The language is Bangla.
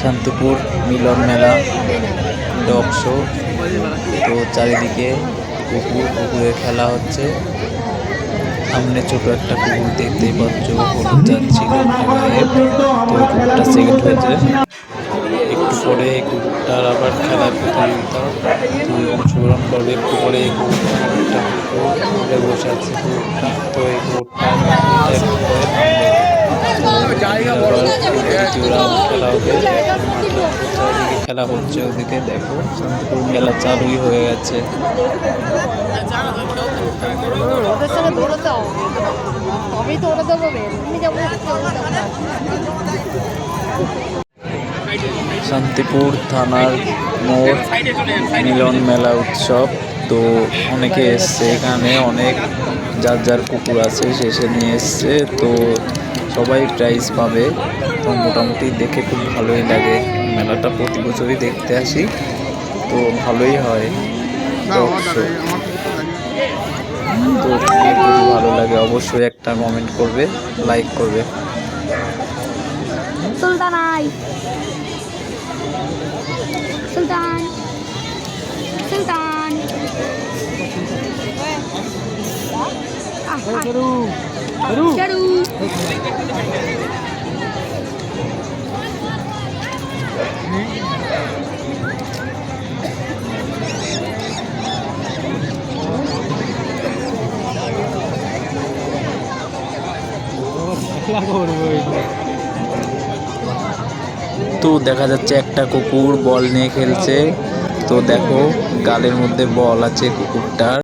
শান্তিপুর মিলন মেলা ডগ শো। তো চারিদিকে পুকুরে খেলা হচ্ছে। সামনে ছোট একটা কুকুর দেখতেই পাচ্ছ, হলুদ যাচ্ছিল তো কুকুরটা সেকেন্ড হয়েছে। একটু পরে এই কুকুরটার আবার খেলার প্রতিযোগিতা অংশগ্রহণ করবে। একটু পরে এই কুকুরটা বসে আছে কুকুরটা, তো এই কুকুরটা একটু পরে থামবে। খেলা হবে, চারিদিকে খেলা হচ্ছে। ওদিকে দেখো শান্তিপুর মেলা চালুই হয়ে গেছে। শান্তিপুর থানার মোড় মিলন মেলা উৎসব। তো অনেকে এসছে এখানে, অনেক যার যার কুকুর আছে সে নিয়ে এসছে। তো সবাই প্রাইজ পাবে। তো মোটামুটি দেখে খুব ভালোই লাগে। মেলাটা প্রতি বছরই দেখতে আসি, তো ভালোই হয়। তো যদি ভালো লাগে অবশ্যই একটা কমেন্ট করবে, লাইক করবে। সুলতান সুলতান সুলতান তো দেখা যাচ্ছে একটা কুকুর বল নিয়ে খেলছে। তো দেখো গালের মধ্যে বল আছে কুকুরটার।